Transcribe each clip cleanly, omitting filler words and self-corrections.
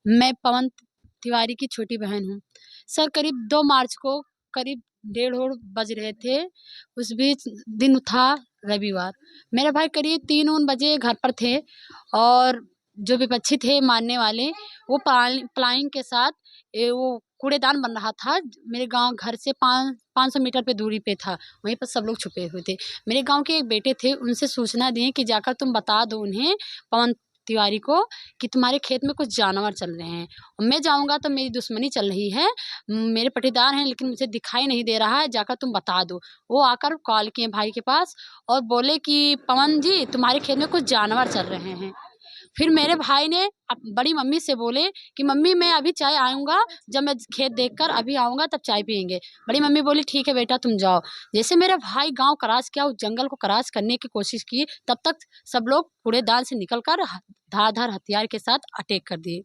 मैं पवन तिवारी की छोटी बहन हूँ। सर करीब 2 मार्च को करीब 1:30 बज रहे थे। उस बीच दिन था रविवार। मेरे भाई करीब 3-3 बजे घर पर थे और जो विपक्षी थे मारने वाले वो प्लाइंग के साथ वो कूड़ेदान बन रहा था। मेरे गाँव घर से 500 मीटर पे दूरी पे था। वहीं पर सब लोग छुपे हुए थे। मेरे गाँव के एक बेटे थे, उनसे सूचना दिए कि जाकर तुम बता दो उन्हें पवन तिवारी को कि तुम्हारे खेत में कुछ जानवर चल रहे हैं। मैं जाऊँगा तो मेरी दुश्मनी चल रही है, मेरे पटीदार हैं लेकिन मुझे दिखाई नहीं दे रहा है, जाकर तुम बता दो। वो आकर कॉल किए भाई के पास और बोले कि पवन जी तुम्हारे खेत में कुछ जानवर चल रहे हैं। फिर मेरे भाई ने बड़ी मम्मी से बोले कि मम्मी मैं अभी चाय आऊँगा, जब मैं खेत देखकर अभी आऊँगा तब चाय पिएंगे। बड़ी मम्मी बोली ठीक है बेटा तुम जाओ। जैसे मेरा भाई गाँव क्रॉस किया, उस जंगल को क्रॉस करने की कोशिश की, तब तक सब लोग कूड़ेदान से निकलकर धारदार हथियार के साथ अटैक कर दिए।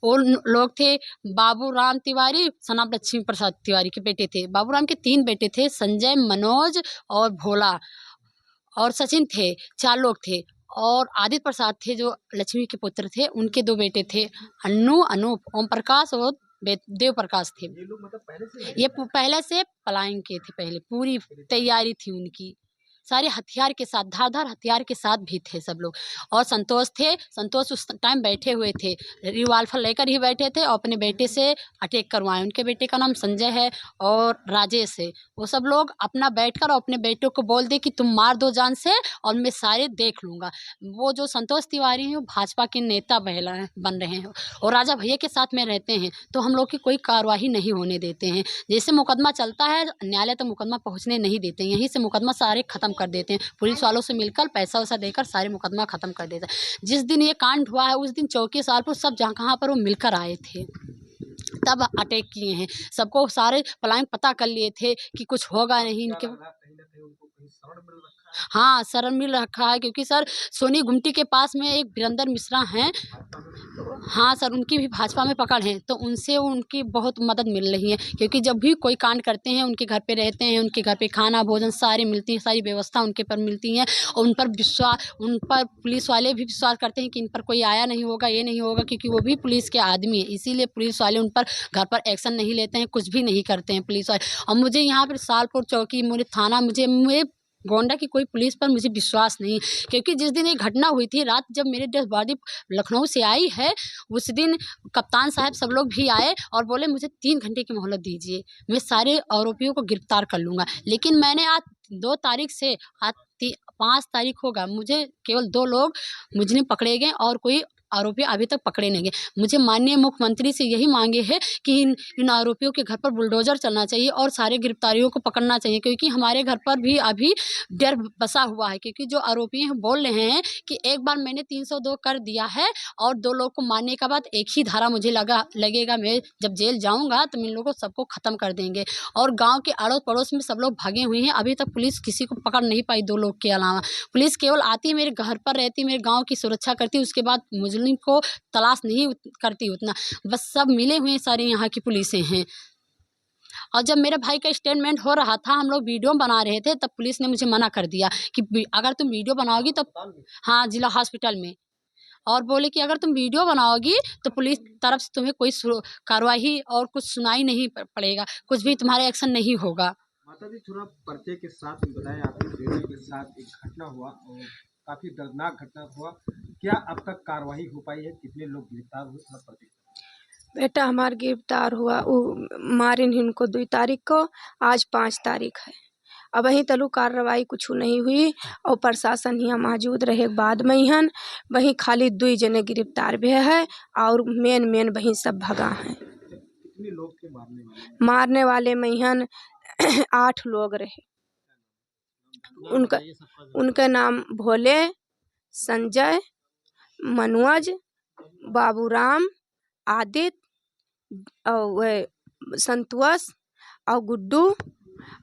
वो लोग थे बाबू राम तिवारी, सनाम लक्ष्मी प्रसाद तिवारी के बेटे थे। बाबू राम के 3 बेटे थे, संजय, मनोज और भोला, और सचिन थे। 4 लोग थे। और आदित्य प्रसाद थे जो लक्ष्मी के पुत्र थे, उनके 2 बेटे थे, अन्नू, अनूप, ओम प्रकाश और देव प्रकाश थे। ये लोग मतलब पहले से पलायन के थे, पहले पूरी तैयारी थी उनकी, सारे हथियार के साथ, धारदार हथियार के साथ भी थे सब लोग। और संतोष थे, संतोष उस टाइम बैठे हुए थे, रिवाल्वर लेकर ही बैठे थे और अपने बेटे से अटैक करवाए। उनके बेटे का नाम संजय है और राजेश है। वो सब लोग अपना बैठकर और अपने बेटों को बोल दे कि तुम मार दो जान से और मैं सारे देख लूँगा। वो जो संतोष तिवारी हैं वो भाजपा के नेता बन रहे हैं और राजा भैया के साथ में रहते हैं, तो हम लोग की कोई कार्रवाई नहीं होने देते हैं। जैसे मुकदमा चलता है न्यायालय तक मुकदमा पहुँचने नहीं देते हैं, यहीं से मुकदमा सारे खत्म कर देते हैं। पुलिस वालों से मिलकर पैसा वैसा देकर सारे मुकदमा खत्म कर देते हैं। जिस दिन ये कांड हुआ है उस दिन चौकी सालपुर सब जहाँ कहाँ पर वो मिलकर आए थे, तब अटैक किए हैं। सबको सारे प्लान पता कर लिए थे कि कुछ होगा नहीं इनके। हाँ शरण मिल रखा है, क्योंकि सर सोनी गुमटी के पास में एक वीरेंद्र मिश्रा हैं। हाँ सर उनकी भी भाजपा में पकड़ है, तो उनसे उनकी बहुत मदद मिल रही है, क्योंकि जब भी कोई कांड करते हैं उनके घर पे रहते हैं, उनके घर पे खाना भोजन सारी मिलती है, सारी व्यवस्था उनके पर मिलती है। और उन पर पुलिस वाले भी विश्वास करते हैं कि इन पर कोई आया नहीं होगा, ये नहीं होगा, क्योंकि वो भी पुलिस के आदमी है। इसीलिए पुलिस वाले उन पर घर पर एक्शन नहीं लेते हैं, कुछ भी नहीं करते हैं पुलिस वाले। और मुझे यहाँ पर सालपुर चौकी, मेरे थाना, मुझे गोंडा की कोई पुलिस पर मुझे विश्वास नहीं, क्योंकि जिस दिन ये घटना हुई थी रात, जब मेरी डेड बॉडी लखनऊ से आई है, उस दिन कप्तान साहब सब लोग भी आए और बोले मुझे 3 घंटे की मोहलत दीजिए, मैं सारे आरोपियों को गिरफ्तार कर लूँगा। लेकिन मैंने आज 2 तारीख से आज 5 तारीख होगा, मुझे केवल 2 लोग मुझे पकड़े गए और कोई आरोपी अभी तक पकड़े नहीं गए। मुझे माननीय मुख्यमंत्री से यही मांगे है कि इन आरोपियों के घर पर बुलडोजर चलना चाहिए और सारे गिरफ्तारियों को पकड़ना चाहिए, क्योंकि हमारे घर पर भी अभी डर बसा हुआ है। क्योंकि जो आरोपी हैं बोल रहे हैं कि एक बार मैंने 302 कर दिया है और 2 लोग को मारने के बाद एक ही धारा मुझे लगेगा, मैं जब जेल जाऊँगा तो इन लोगों को सबको ख़त्म कर देंगे। और गाँव के अड़ोस पड़ोस में सब लोग भागे हुए हैं, अभी तक पुलिस किसी को पकड़ नहीं पाई 2 लोग के अलावा। पुलिस केवल आती है, मेरे घर पर रहती, मेरे गाँव की सुरक्षा करती, उसके बाद मुजरिम को तलाश नहीं करती उतना, बस सब मिले हुए सारे यहाँ की पुलिसें हैं। और जब मेरे भाई का स्टेटमेंट हो रहा था, हम लोग वीडियो बना रहे थे, तब पुलिस ने मुझे मना कर दिया कि अगर तुम वीडियो बनाओगी तो, हाँ जिला हॉस्पिटल में, और बोले कि अगर तुम वीडियो बनाओगी तो पुलिस तरफ से तुम्हें कोई कार्रवाई और कुछ सुनाई नहीं पड़ेगा, कुछ भी तुम्हारे एक्शन नहीं होगा। माता जी थोड़ा पर्चे के साथ बताएं, आपके बेटे के साथ एक घटना हुआ और काफी दर्दनाक घटना हुआ, क्या अब तक कार्रवाई हो पाई है, कितने लोग गिरफ्तार हुए, थोड़ा पर्चे? बेटा हमारा गिरफ्तार हुआ, वो मारे उनको 2 तारीख को, आज 5 तारीख है। अब वहीं तलु कार्रवाई कुछ नहीं हुई और प्रशासन यहाँ मौजूद रहे बाद में हन वहीं खाली 2 जने गिरफ्तार भी है और मेन वहीं सब भगा हैं। कितने लोग थे मारने वाले में हन 8 लोग रहे। उनका नाम भोले, संजय, मनोज, बाबूराम, आदित्य और संतोष और गुड्डू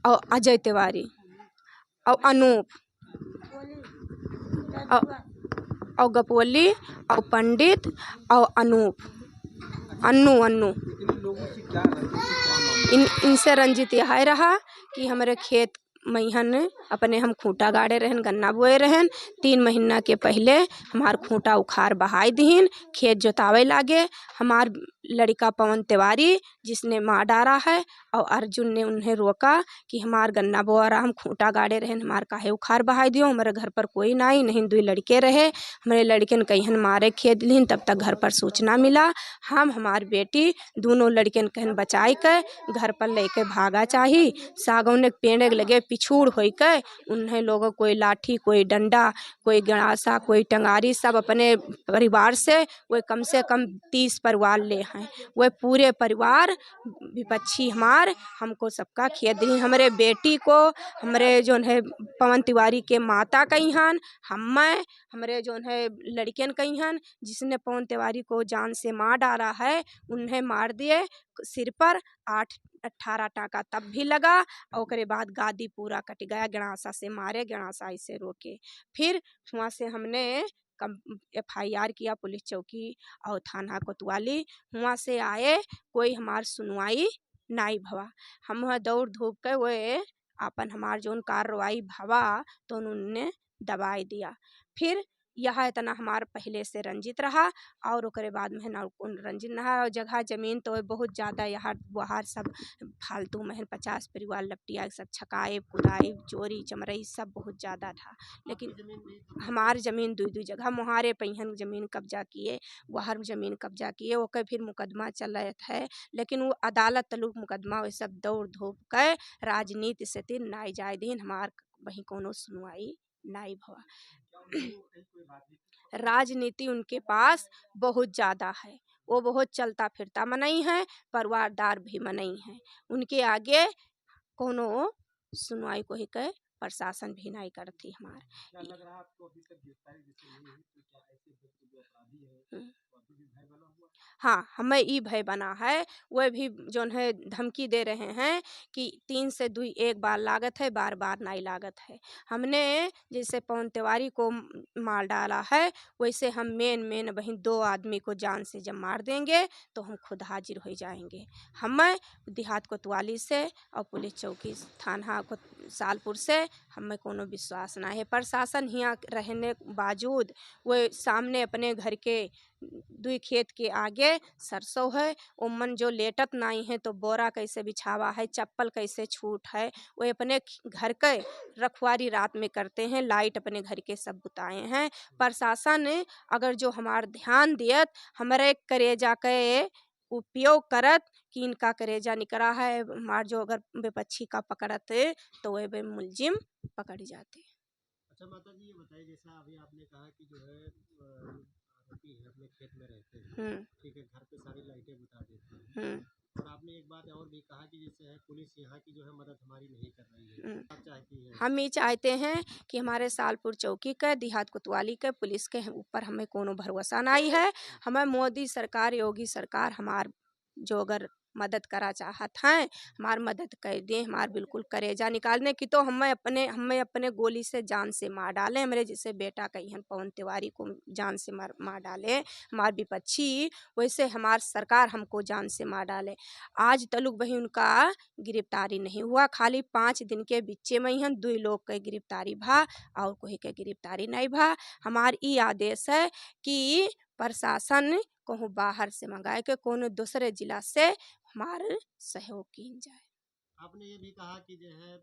और अजय तिवारी और अनूप और गपोली और पंडित और अन्नू। इनसे रंजित यह रहा कि हमारे खेत मैहन अपने हम खूंटा गाड़े रहन, गन्ना बोए रहन। 3 महीना के पहले हमार खूंटा उखाड़ बहाई दीन, खेत जोतावे लागे। हमार लड़का पवन तिवारी जिसने मार डाला है और अर्जुन ने उन्हें रोका कि हमार गन्ना बोआ रहा, हम खूंटा गाड़े रहन, हमार काहे उखाड़ बहाई दियो। हमारे घर पर कोई ना आई, नहीं 2 लड़के रहे, हमारे लड़के ने कहीं मारे खेद लीन। तब तक घर पर सूचना मिला, हम हमार बेटी दोनों लड़के कहन बचाई के घर पर लेके भागा चाही। सागौन के पेड़ लगे पिछूड़ हो के उन्हें लोगों कोई लाठी, कोई डंडा, कोई गणासा, कोई टंगारी, सब अपने परिवार से कम 30 परिवार ले हैं। वह पूरे परिवार विपक्षी हमार हमको सबका खेद दी। हमारे बेटी को हमारे जो है पवन तिवारी के माता कही हन, हमारे जो है लड़कियन कही हन, जिसने पवन तिवारी को जान से मार डाला है उन्हें मार दिए। सिर पर 8-18 टाका तब भी लगा और उसके बाद गादी पूरा कट गया। गणासा से मारे, गणासा इसे रोके। फिर वहाँ से हमने FIR किया पुलिस चौकी और थाना कोतवाली। वहाँ से आए, कोई हमार सुनवाई नहीं भवा। हम वहाँ दौड़ धूप के वो अपन हमार जोन कार्रवाई भवा तो उन्होंने दबाई दिया। फिर यह इतना हमार पहले से रंजित रहा और उसके बाद में ना रंजित रहा। और जगह जमीन तो बहुत ज़्यादा यहाँ बाहर सब फालतू में 50 परिवार लपटिया सब छकाए, कुदाई, चोरी चमरई सब बहुत ज़्यादा था। लेकिन हमार ज़मीन 2 जगह मुहारे पहियन ज़मीन कब्जा किए, वहर ज़मीन कब्जा किए। ओके फिर मुकदमा चलत है, लेकिन वो अदालत तलुक मुकदमा वो सब दौड़ धूप के राजनीति से तीन नाई जाए दिन हमार वहीं कोनो सुनवाई नाई भवा। राजनीति उनके पास बहुत ज़्यादा है, वो बहुत चलता फिरता मनई है, परिवारदार भी मनई है। उनके आगे कोनो सुनवाई को ही के प्रशासन भी नहीं करती हमार। क्या लग रहा है आपको अभी तक गिरफ्तारी जैसे नहीं हुई, तो क्या ऐसे व्यक्ति जो अपराधी है तो अभी भी भय बना हुआ है? हाँ, हमें ई भय बना है। वह भी जो है धमकी दे रहे हैं कि 3 से 2 एक बार लागत है, बार-बार नहीं लागत है। हमने जैसे पवन तिवारी को मार डाला है, वैसे हम मेन वहीं 2 आदमी को जान से जब मार देंगे तो हम खुद हाजिर हो जाएंगे। हमें देहात कोतवाली से और पुलिस चौकी थाना को सालपुर से हमें कोनो विश्वास ना है। प्रशासन हियाँ रहने बावजूद वो सामने अपने घर के 2 खेत के आगे सरसों है, ओमन जो लेटत नहीं है तो बोरा कैसे बिछावा है, चप्पल कैसे छूट है, वो अपने घर के रखवारी रात में करते हैं। लाइट अपने घर के सब बुताए हैं। प्रशासन अगर जो हमार ध्यान दियत, हमारे करेजा के उपयोग करत कि इनका करेजा निकला है, हमार जो अगर विपक्षी का पकड़त तो वे मुलजिम पकड़ जाते। अच्छा माता जी, ये बताइए जैसा अभी आपने कहा कि जो है आरोपी है अपने खेत में रहते हैं, ठीक है, घर पे सारी लाइटें बुता देते हैं, और आपने एक बात और भी कहा कि जैसे है पुलिस यहाँ की जो है मदद हमारी नहीं कर रही है, आप चाहती है? हम ये चाहते हैं कि हमारे सालपुर चौकी के देहात कोतवाली के पुलिस के ऊपर हमें कोनो भरोसा नहीं है। हमें मोदी सरकार, योगी सरकार हमार जो अगर मदद करा चाहत हैं, हमार मदद कर दें। हमार बिल्कुल करेजा निकालने की तो हमें अपने गोली से जान से मार डालें। हमारे जैसे बेटा कहीं पवन तिवारी को जान से मार डाले, हमार विपक्षी, वैसे हमार सरकार हमको जान से मार डाले। आज तलुक वही उनका गिरफ्तारी नहीं हुआ, खाली 5 दिन के बिच्चे में ही 2 लोग के गिरफ्तारी भा और कोई के गिरफ्तारी नहीं भा। हमार ई आदेश है कि प्रशासन कहूँ बाहर से मंगाए के कोनो दूसरे जिला से हमारे सहयोग की जाए। आपने ये भी कहा कि जो है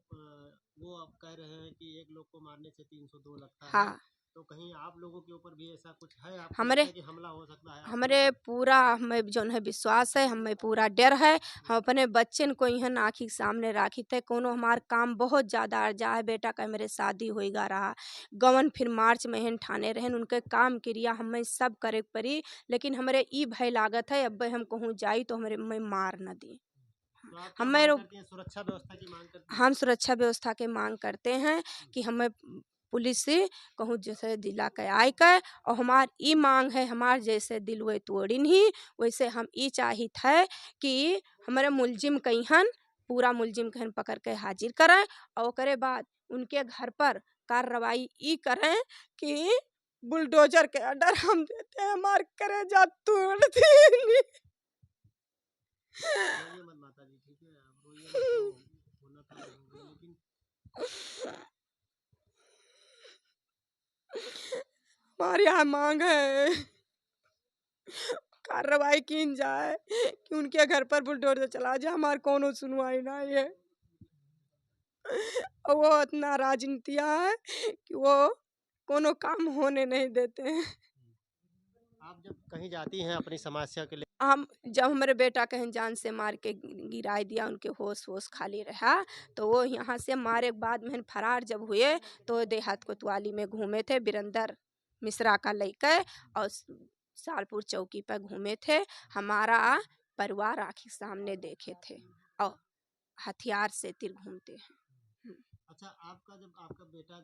वो आप कह रहे हैं कि एक लोग को मारने से 302 लगता है, हाँ, तो कहीं आप लोगों के ऊपर भी ऐसा कुछ है, आपको हमरे लगता है कि हमला हो सकता है आपके हमरे ऊपर? पूरा हमें जो है विश्वास है, हमें पूरा डर है। हम अपने बच्चन को यहाँ आँखी के सामने राखी थे, कोनो हमार काम बहुत ज़्यादा अर्जा है। बेटा का मेरे शादी होएगा रहा, गवन फिर मार्च में हन ठाने रहन, उनके काम क्रिया हमें सब करे पड़ी। लेकिन हमारे ई भय लागत है अब हम कहूँ जाई तो हमारे मैं मार न दी। तो आप क्या हमें मांग करती हैं, सुरक्षा व्यवस्था की मांग करती हैं? हम सुरक्षा व्यवस्था के मांग करते हैं कि हमें पुलिस से कहूँ जैसे दिला के आय कर, और हमार ई मांग है, हमार जैसे दिल वे तोड़ी नहीं, वैसे हम ई चाहित है कि हमारे मुलजिम कहीहन पूरा मुलजिम कहन पकड़ के हाजिर करें और ओकरे बाद उनके घर पर कार्रवाई ई करें कि बुलडोजर के ऑर्डर हम देते हैं, हमार करेजा तोड़ दी। रोइए मत माता जी, ठीक है, आप रोइए मत, जो होना था वो हो गया, लेकिन हमारे यहाँ मांग है कार्रवाई की जाए कि उनके घर पर बुलडोजर चला जाए, हमारे कोनो सुनवाई नहीं है। और वो इतना राजनीतिया है कि वो कोनो काम होने नहीं देते हैं। आप जब कहीं जाती हैं अपनी समस्या के लिए हम जब हमारे बेटा कहीं जान से मार के गिरा दिया, उनके होश होश खाली रहा, तो वो यहाँ से मारे के बाद में फरार जब हुए तो देहात कोतवाली में घूमे थे, बीरेंद्र मिश्रा का लेके, और सालपुर चौकी पर घूमे थे। हमारा परिवार आँखी सामने देखे थे और हथियार से तीर घूमते हैं। अच्छा, आपका जब आपका बेटा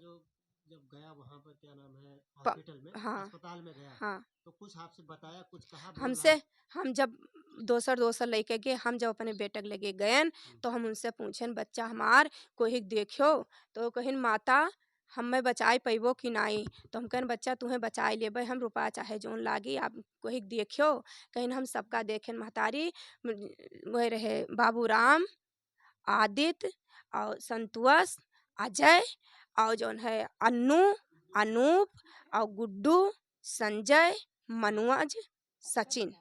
जब गया वहाँ पर क्या नाम है हॉस्पिटल में, हाँ अस्पताल में गया, हाँ, तो कुछ आपसे बताया, कुछ कहा, बोल हमसे रहा? हम जब दोसर लेके गए, हम जब अपने बेटक लगे गयन तो हम उनसे पूछन बच्चा हमार कोई देखियो, तो कहिन माता हमें बचाई पैबो कि नहीं, तो हम कहन बच्चा तुम्हें बचाई लेबे, हम रुपया चाहे जोन लागी आप कोई देखियो। कहिन हम सबका देखें महतारी वह रहे बाबूराम, आदित्य और संतोष, अजय और जौन है अन्नू, अनूप और गुड्डू, संजय, मनोज, सचिन,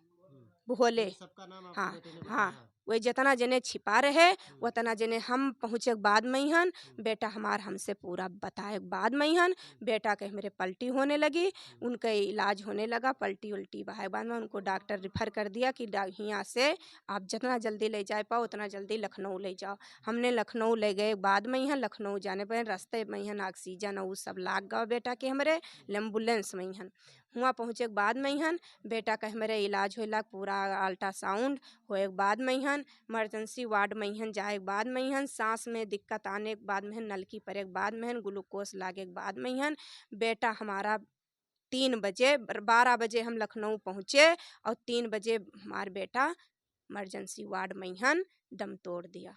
भोले। ये सबका नाम आपके हाँ बेटे ने हाँ, बताया? वही जितना जने छिपा रहे उतना जने हम पहुँचे के बाद में हन बेटा हमार हमसे पूरा बताए के बाद में हन बेटा के मेरे पलटी होने लगी, उनका इलाज होने लगा, पलटी उल्टी बहाए बाद में उनको डॉक्टर रिफ़र कर दिया कि यहाँ से आप जितना जल्दी ले जा पाओ उतना जल्दी लखनऊ ले जाओ। हमने लखनऊ ले गए, बाद में यहाँ लखनऊ जाने पर रास्ते में यहाँ ऑक्सीजन और सब लाग गया बेटा के हमारे एम्बुलेंस में हन। हुआ पहुँचे के बाद में हन बेटा का हमारे इलाज होला, पूरा अल्ट्रासाउंड होए के बाद में हन इमरजेंसी वार्ड में हन जाए के बाद में हन सांस में दिक्कत आने के बाद में नलकी पड़े के बाद में ग्लूकोज लागे के बाद में हन बेटा हमारा 3 बजे 12 बजे हम लखनऊ पहुँचे और 3 बजे हमारा बेटा इमरजेंसी वार्ड में हन दम तोड़ दिया।